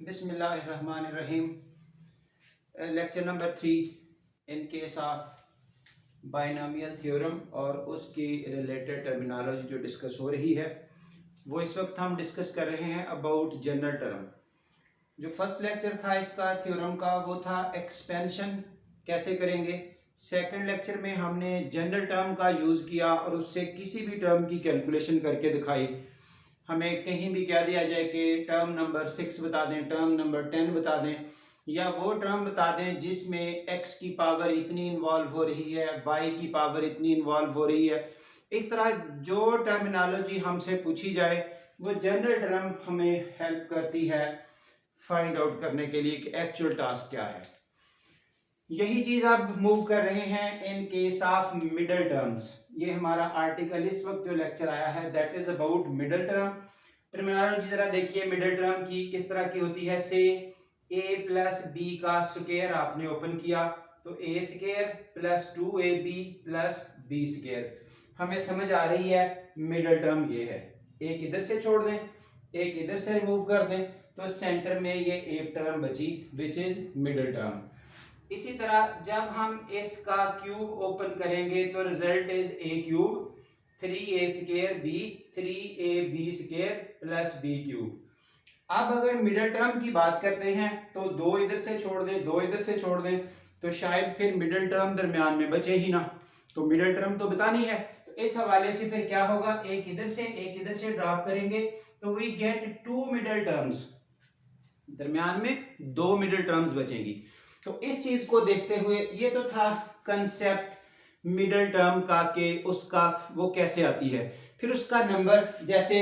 बिस्मिल्लाहिर्रहमानिर्रहीम। Lecture number 3 in case of binomial theorem और उसकी रिलेटेड टर्मिनोलॉजी जो डिस्कस हो रही है वो इस वक्त हम डिस्कस कर रहे हैं अबाउट जनरल टर्म। जो फर्स्ट लेक्चर था इसका थ्योरम का वो था एक्सपेंशन कैसे करेंगे। सेकंड लेक्चर में हमने जनरल टर्म का यूज़ किया और उससे किसी भी टर्म की कैलकुलेशन करके दिखाई। हमें कहीं भी कह दिया जाए कि टर्म नंबर 6 बता दें, टर्म नंबर 10 बता दें, या वो टर्म बता दें जिसमें x की पावर इतनी इन्वॉल्व हो रही है, y की पावर इतनी इन्वॉल्व हो रही है। इस तरह जो टर्मिनोलॉजी हमसे पूछी जाए वो जनरल टर्म हमें हेल्प करती है फाइंड आउट करने के लिए कि एक्चुअल टास्क क्या है। यही चीज अब मूव कर रहे हैं in case of middle terms. ये हमारा आर्टिकल इस वक्त जो लेक्चर आया है that is about middle term. Terminology जरा देखिए मिडल टर्म की किस तरह की होती है। से a प्लस बी का स्क्वायर आपने ओपन किया तो a square plus 2ab plus b square. हमें समझ आ रही है मिडल टर्म ये है। एक इधर से छोड़ दें, एक इधर से रिमूव कर दें तो सेंटर में ये एक टर्म बची विच इज मिडल टर्म। इसी तरह जब हम इसका क्यूब ओपन करेंगे तो result is A cube 3a square B 3ab square plus b cube. अब अगर मिडल टर्म की बात करते हैं तो दो इधर से छोड़ दें, दो इधर से छोड़ दें तो शायद फिर मिडल टर्म दरमियान में बचे ही ना, तो मिडल टर्म तो बतानी है। तो इस हवाले से फिर क्या होगा, एक इधर से एक इधर से ड्रॉप करेंगे तो we get two middle terms, दरमियान में दो मिडल टर्म्स बचेंगी। तो इस चीज को देखते हुए ये तो था कंसेप्ट मिडल टर्म का कि उसका वो कैसे आती है। फिर उसका नंबर, जैसे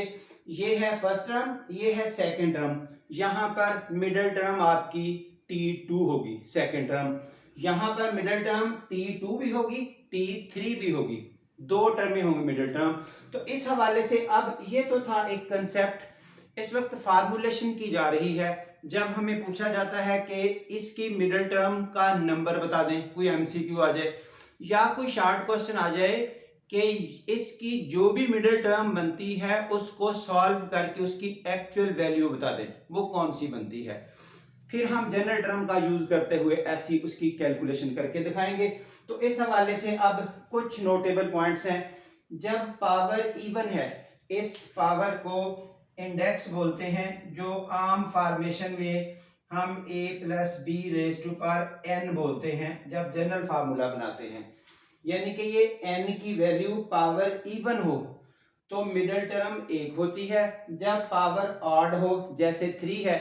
ये है फर्स्ट टर्म, ये है सेकंड टर्म, यहां पर मिडल टर्म आपकी T2 होगी सेकंड टर्म, यहां पर मिडल टर्म T2 भी होगी T3 भी होगी, दो टर्में होंगी मिडल टर्म। तो इस हवाले से अब ये तो था एक कंसेप्ट। इस वक्त फार्मूलेशन की जा रही है। जब हमें पूछा जाता है कि इसकी मिडल टर्म का नंबर बता दें, कोई एमसीक्यू आ जाए या कोई शॉर्ट क्वेश्चन आ जाए कि इसकी जो भी मिडल टर्म बनती है उसको सॉल्व करके उसकी एक्चुअल वैल्यू बता दें वो कौन सी बनती है, फिर हम जनरल टर्म का यूज करते हुए ऐसी उसकी कैलकुलेशन करके दिखाएंगे। तो इस हवाले से अब कुछ नोटेबल पॉइंट्स हैं। जब पावर इवन है इस पावर को इंडेक्स बोलते हैं, जो आम फॉर्मेशन में हम a plus B raise to power n बोलते हैं जब जनरल फार्मूला बनाते हैं। यानी कि ये n की वैल्यू पावर इवन हो तो मिडल टर्म एक होती है, जब पावर ऑड हो जैसे 3 है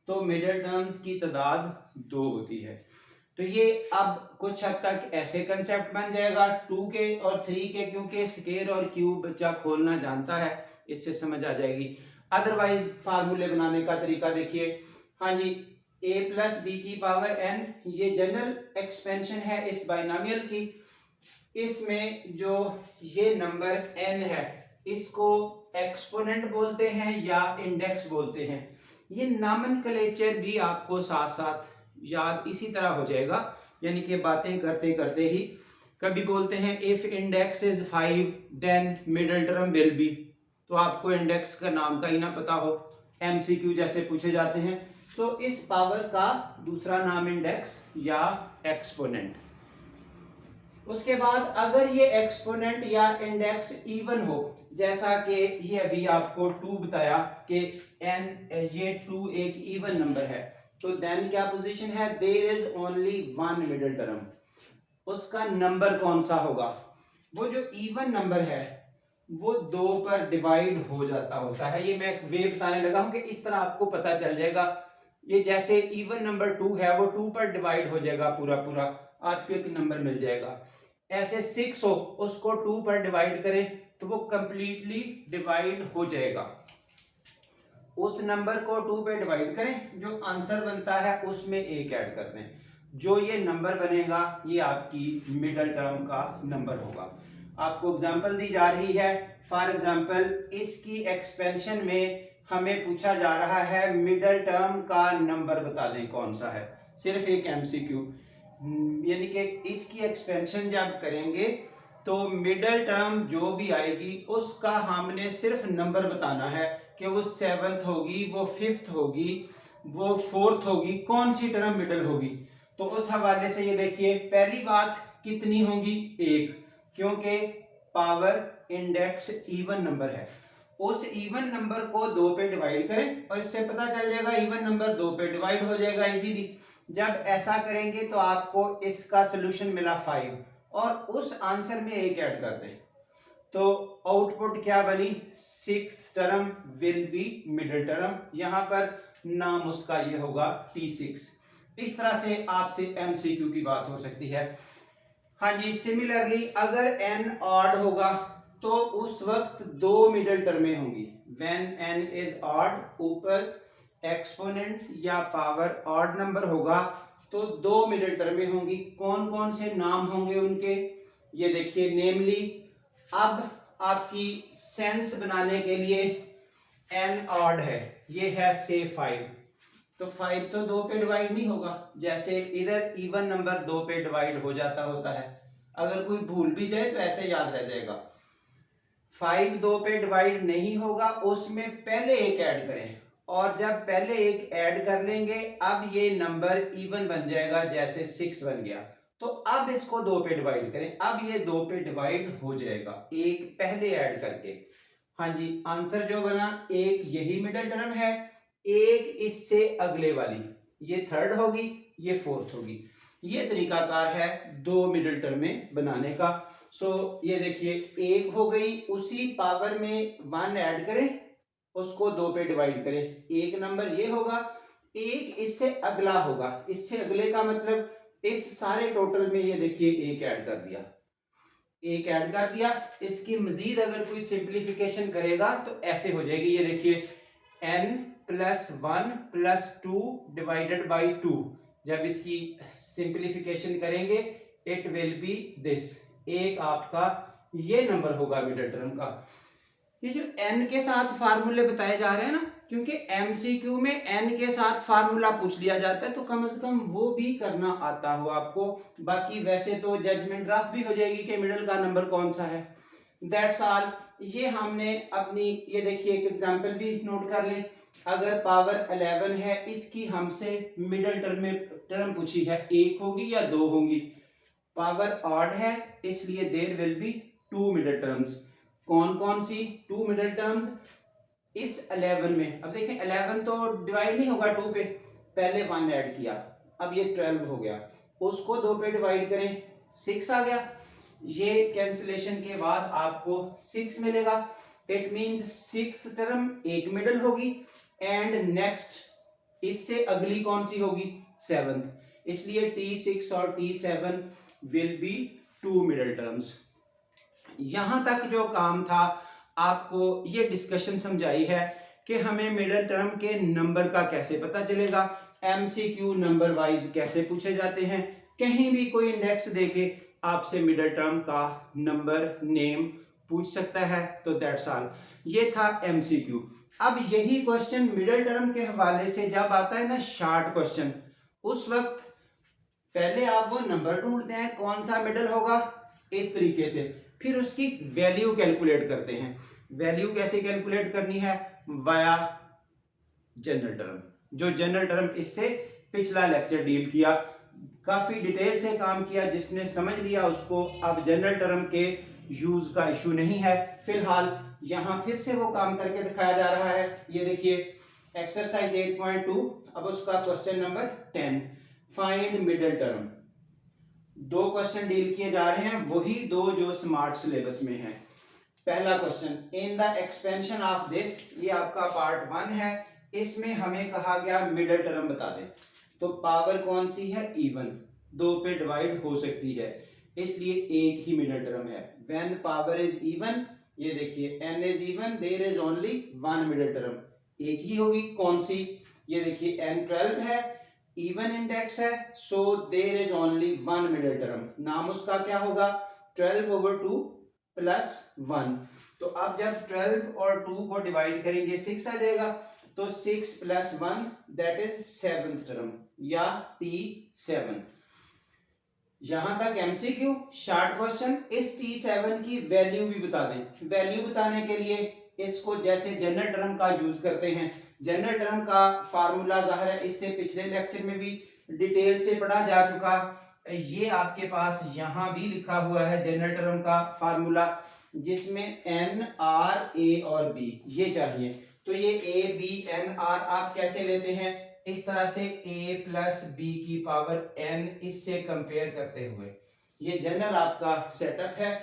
तो मिडल टर्म्स की तादाद 2 होती है। तो ये अब कुछ हद तक ऐसे कंसेप्ट बन जाएगा 2 के और 3 के, क्योंकि स्क्वायर और क्यूब बच्चा खोलना जानता है, इससे समझ आ जाएगी। अदरवाइज फार्मूले बनाने का तरीका देखिए। हाँ जी, a प्लस बी की पावर n ये जनरल एक्सपेंशन है इस बाइनोमियल की। इसमें जो ये नंबर n है इसको एक्सपोनेंट बोलते हैं या इंडेक्स बोलते हैं। ये नॉमेनक्लेचर भी आपको साथ साथ याद इसी तरह हो जाएगा, यानी कि बातें करते करते ही कभी बोलते हैं if index is 5 then middle term will be, तो आपको इंडेक्स का नाम का ही ना पता हो, एमसीक्यू जैसे पूछे जाते हैं। तो इस पावर का दूसरा नाम इंडेक्स या एक्सपोनेंट। उसके बाद अगर ये एक्सपोनेंट या इंडेक्स इवन हो, जैसा कि ये अभी आपको 2 बताया कि n ये 2 एक इवन नंबर है, तो देन क्या पोजीशन है, there is only one middle term. उसका नंबर कौन सा होगा, वो जो इवन नंबर है वो 2 पर डिवाइड हो जाता होता है। ये मैं वे बताने लगा हूं कि इस तरह आपको पता चल जाएगा। ये जैसे इवन नंबर 2 है वो 2 पर डिवाइड हो जाएगा, पूरा पूरा आपको एक नंबर मिल जाएगा। ऐसे 6 हो उसको 2 पर डिवाइड करें तो वो कंप्लीटली डिवाइड हो जाएगा। उस नंबर को 2 पे डिवाइड करें, जो आंसर बनता है उसमें एक ऐड कर दें, जो ये नंबर बनेगा ये आपकी मिडल टर्म का नंबर होगा। आपको एग्जांपल दी जा रही है। फॉर एग्जांपल इसकी एक्सपेंशन में हमें पूछा जा रहा है मिडल टर्म का नंबर बता दें कौन सा है, सिर्फ एक एमसीक्यू। यानी कि इसकी एक्सपेंशन जब करेंगे तो मिडल टर्म जो भी आएगी उसका हमने सिर्फ नंबर बताना है कि वो 7th होगी, वो 5th होगी, वो फोर्थ होगी, कौन सी टर्म मिडल होगी। तो उस हवाले से ये देखिए, पहली बात कितनी होगी, एक, क्योंकि पावर इंडेक्स इवन नंबर है। उस इवन नंबर को 2 पे डिवाइड करें और इससे पता चल जाएगा इवन नंबर 2 पे डिवाइड हो जाएगा इजीली। जब ऐसा करेंगे तो आपको इसका सोल्यूशन मिला 5 और उस आंसर में 1 ऐड कर दें तो आउटपुट क्या बनी, 6th term will B middle term. यहां पर नाम उसका ये होगा T6। इस तरह से आपसे MCQ की बात हो सकती है। हाँ जी, सिमिलरली अगर n ऑड होगा तो उस वक्त 2 मिडिल टर्में होंगी। व्हेन n इज ऑड, ऊपर एक्सपोनेंट या पावर ऑड नंबर होगा तो 2 मिडिल टर्में होंगी। कौन कौन से नाम होंगे उनके, ये देखिए, नेमली, अब आपकी सेंस बनाने के लिए n ऑड है, ये है से 5, तो 5 तो 2 पे डिवाइड नहीं होगा, जैसे इधर इवन नंबर 2 पे डिवाइड हो जाता होता है। अगर कोई भूल भी जाए तो ऐसे याद रह जाएगा। 5 2 पे डिवाइड नहीं होगा, उसमें पहले 1 ऐड करें और जब पहले 1 ऐड कर लेंगे अब ये नंबर इवन बन जाएगा, जैसे 6 बन गया। तो अब इसको 2 पे डिवाइड करें, अब ये 2 पे डिवाइड हो जाएगा 1 पहले ऐड करके। हाँ जी, आंसर जो बना 1 यही मिडिल टर्म है, 1 इससे अगले वाली, ये थर्ड होगी, ये फोर्थ होगी। ये तरीकाकार है 2 मिडिल टर्में बनाने का। सो ये देखिए, 1 हो गई, उसी पावर में 1 ऐड करें, उसको 2 पे डिवाइड करें, एक नंबर ये होगा, 1 इससे अगला होगा, इससे अगले का मतलब इस सारे टोटल में ये देखिए 1 ऐड कर दिया, 1 ऐड कर दिया। इसकी मजीद अगर कोई सिंप्लीफिकेशन करेगा तो ऐसे हो जाएगी, ये देखिए n + 1 + 2 डिवाइडेड बाई 2। जब इसकी सिंप्लीफिकेशन करेंगे इट विल बी दिस, एक आपका ये नंबर होगा मिडिल टर्म का। ये जो n के साथ फार्मूले बताए जा रहे हैं ना, क्योंकि MCQ में n के साथ फार्मूला पूछ लिया जाता है तो कम से कम वो भी करना आता हो आपको। बाकी वैसे तो जजमेंट ड्राफ्ट भी हो जाएगी कि मिडिल का नंबर कौन सा है। That's all. ये हमने अपनी, ये देखिए एक एग्जांपल भी नोट कर लें। अगर पावर 11 है, इसकी हमसे मिडिल टर्म पूछी है, 1 होगी या 2 होंगी। पावर ऑड है इसलिए there will be 2 middle terms. कौन कौन सी 2 मिडिल टर्म्स इस 11 में। अब देखें 11 तो डिवाइड नहीं होगा 2 पे, पहले 1 ऐड किया, अब ये 12 हो गया, उसको 2 पे डिवाइड करें, 6 आ गया। ये कैंसिलेशन के बाद आपको 6 मिलेगा। इट मींस 6th टर्म एक मिडिल होगी एंड नेक्स्ट इससे अगली कौन सी होगी, 7th। इसलिए T6 और T7 will be 2 middle terms. यहां तक जो काम था आपको ये डिस्कशन समझाई है कि हमें मिडिल टर्म के नंबर का कैसे पता चलेगा, MCQ नंबर वाइज कैसे पूछे जाते हैं। कहीं भी कोई इंडेक्स देके आपसे मिडिल टर्म का नंबर नेम पूछ सकता है। तो दैट्स ऑल, ये था MCQ। अब यही क्वेश्चन मिडिल टर्म के हवाले से जब आता है ना शॉर्ट क्वेश्चन, उस वक्त पहले आप वो नंबर ढूंढते हैं कौन सा मिडिल होगा इस तरीके से, फिर उसकी वैल्यू कैलकुलेट करते हैं। वैल्यू कैसे कैलकुलेट करनी है, वाया जनरल टर्म। जो जनरल टर्म, इससे पिछला लेक्चर डील किया, काफी डिटेल से काम किया, जिसने समझ लिया उसको अब जनरल टर्म के यूज का इशू नहीं है। फिलहाल यहां फिर से वो काम करके दिखाया जा रहा है। ये देखिए एक्सरसाइज 8.2, अब उसका question number 10, find middle term. 2 question deal किए जा रहे हैं, वही 2 जो स्मार्ट सिलेबस में है। पहला question, in the expansion of this, ये आपका पार्ट 1 है, इसमें हमें कहा गया मिडिल टर्म बता दें। तो पावर कौन सी है, इवन, 2 पे डिवाइड हो सकती है, इसलिए एक ही मिडिल टर्म है। व्हेन पावर इज इवन, ये देखिए n is even, there is only 1 middle term, एक ही होगी। कौन सी, ये देखिए n 12 है, इवन इंडेक्स है, so there is only 1 middle term. नाम उसका क्या होगा, 12/2 प्लस 1। तो अब जब 12 और 2 को डिवाइड करेंगे 6 आ जाएगा, तो 6 + 1 दैट इज 7th टर्म या T7। यहां तक MCQ शॉर्ट क्वेश्चन। इस T7 की वैल्यू भी बता दें। वैल्यू बताने के लिए इसको जैसे जनरल टर्म का यूज करते हैं। जनरल टर्म का फार्मूला ज़ाहिर है इससे पिछले लेक्चर में भी डिटेल से पढ़ा जा चुका। ये आपके पास यहाँ भी लिखा हुआ है जनरल टर्म का फार्मूला, जिसमें एन आर ए और बी ये चाहिए। तो ये ए बी एन आर आप कैसे लेते हैं, इस तरह से a प्लस बी की पावर n इससे कंपेयर करते हुए, ये जनरल आपका सेटअप है।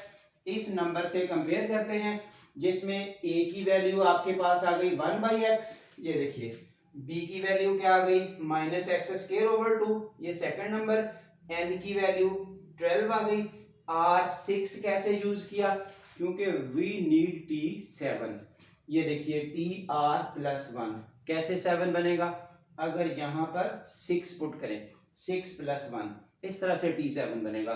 इस नंबर से कंपेयर करते हैं जिसमें a की वैल्यू आपके पास आ गई 1/x, ये देखिए b की वैल्यू क्या आ गई -x²/2, ये सेकंड नंबर। n की वैल्यू 12 आ गई। r6 कैसे यूज किया, क्योंकि वी नीड t7, ये देखिए tr+1 कैसे 7 बनेगा, अगर यहाँ पर 6 पुट करें 6 + 1 इस तरह से t7 बनेगा।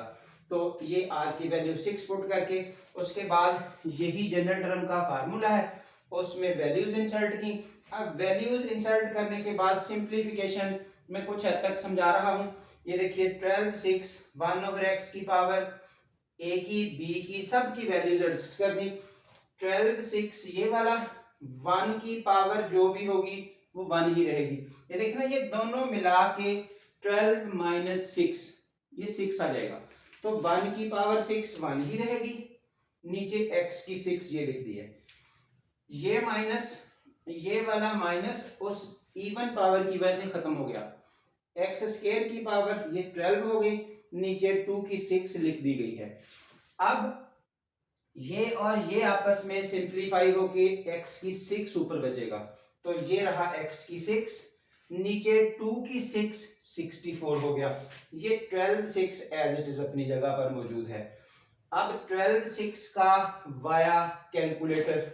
तो ये r की वैल्यू 6 पुट करके उसके बाद यही जनरल टर्म का फार्मूला है, उसमें वैल्यूज इंसर्ट की। अब वैल्यूज इंसर्ट करने के बाद सिंप्लीफिकेशन मैं कुछ हद तक समझा रहा हूँ। ये देखिए 12 6 1/x की पावर a की b की सब की वैल्यूज एडजस्ट करनी। 12 6 ये वाला 1 की पावर जो भी होगी वो 1 ही रहेगी। ये देखना ये दोनों मिला के 12 - 6 ये 6 आ जाएगा। तो 1 की पावर 6 1 ही रहेगी, नीचे x की 6 ये लिख दी है। ये माइनस ये वाला माइनस उस इवन पावर की वजह से खत्म हो गया। x² की पावर ये 12 हो गई, नीचे 2 की 6 लिख दी गई है। अब ये और ये आपस में सिंप्लीफाई होके x की 6 ऊपर बचेगा, तो ये रहा x की 6, नीचे 2 की 6 64 हो गया। ये 12 6 एज इट इज अपनी जगह पर मौजूद है। अब 12 6 का वाया कैलकुलेटर,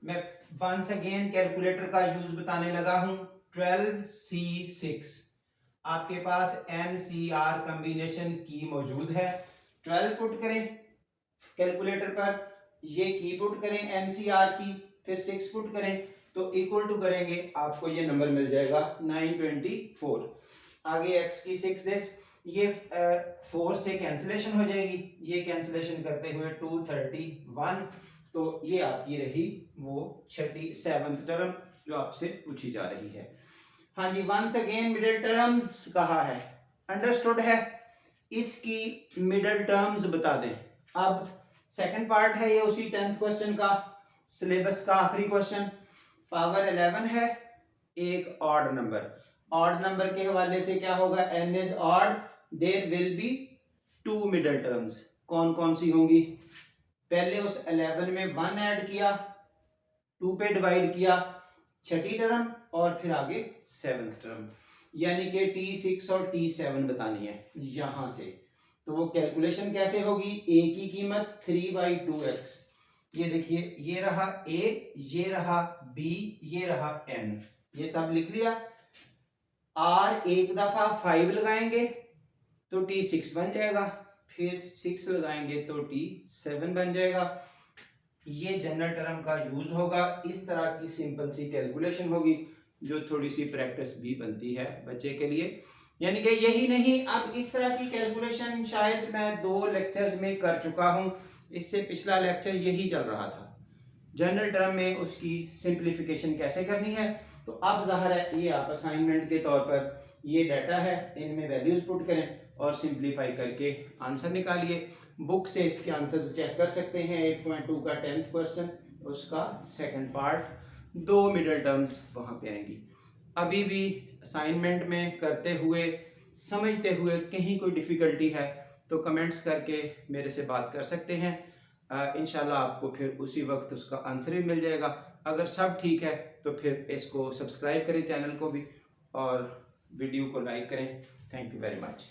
मैं वंस अगेन कैलकुलेटर का यूज बताने लगा हूं। 12c6 आपके पास NCR कॉम्बिनेशन की मौजूद है। 12 पुट करें कैलकुलेटर पर, ये की पुट करें NCR की, फिर 6 पुट करें तो इक्वल टू करेंगे आपको ये नंबर मिल जाएगा 924। आगे x की 6 दिस, ये 4 से कैंसिलेशन हो जाएगी, ये कैंसिलेशन करते हुए 231, तो ये आपकी रही वो छठी 7th टर्म जो आपसे पूछी जा रही है। हाँ जी, वंस अगेन मिडिल टर्म्स कहा है, अंडरस्टूड है। इसकी मिडिल टर्म्स बता दें। अब सेकंड पार्ट है ये उसी 10th क्वेश्चन का, सिलेबस का आखिरी क्वेश्चन। पावर 11 है, एक ऑड नंबर के हवाले से क्या होगा, n is odd, there will be 2 middle terms. कौन कौन सी होंगी, पहले उस 11 में 1 ऐड किया, 2 पे डिवाइड किया, छठी टर्म और फिर आगे 7th टर्म, यानी कि t6 और t7 बतानी है यहां से। तो वो कैलकुलेशन कैसे होगी, a की कीमत 3/2x, ये देखिए ये रहा a, ये रहा b, ये रहा n, ये सब लिख लिया। r एक दफा 5 लगाएंगे तो t6 बन जाएगा, फिर 6 लगाएंगे तो t7 बन जाएगा। ये जनरल टर्म का यूज होगा, इस तरह की सिंपल सी कैलकुलेशन होगी जो थोड़ी सी प्रैक्टिस भी बनती है बच्चे के लिए। यानी कि यही नहीं, अब इस तरह की कैलकुलेशन शायद मैं 2 लेक्चर्स में कर चुका हूं, इससे पिछला लेक्चर यही चल रहा था, जनरल टर्म में उसकी सिंप्लीफिकेशन कैसे करनी है। तो अब ज़ाहिर है ये आप असाइनमेंट के तौर पर ये डाटा है, इनमें वैल्यूज पुट करें और सिंप्लीफाई करके आंसर निकालिए। बुक से इसके आंसर्स चेक कर सकते हैं। 8.2 का 10th क्वेश्चन, उसका सेकंड पार्ट, 2 मिडिल टर्म्स वहाँ पे आएंगी। अभी भी असाइनमेंट में करते हुए समझते हुए कहीं कोई डिफ़िकल्टी है तो कमेंट्स करके मेरे से बात कर सकते हैं। इंशाल्लाह आपको फिर उसी वक्त उसका आंसर भी मिल जाएगा। अगर सब ठीक है तो फिर इसको सब्सक्राइब करें चैनल को भी और वीडियो को लाइक करें। Thank you very much.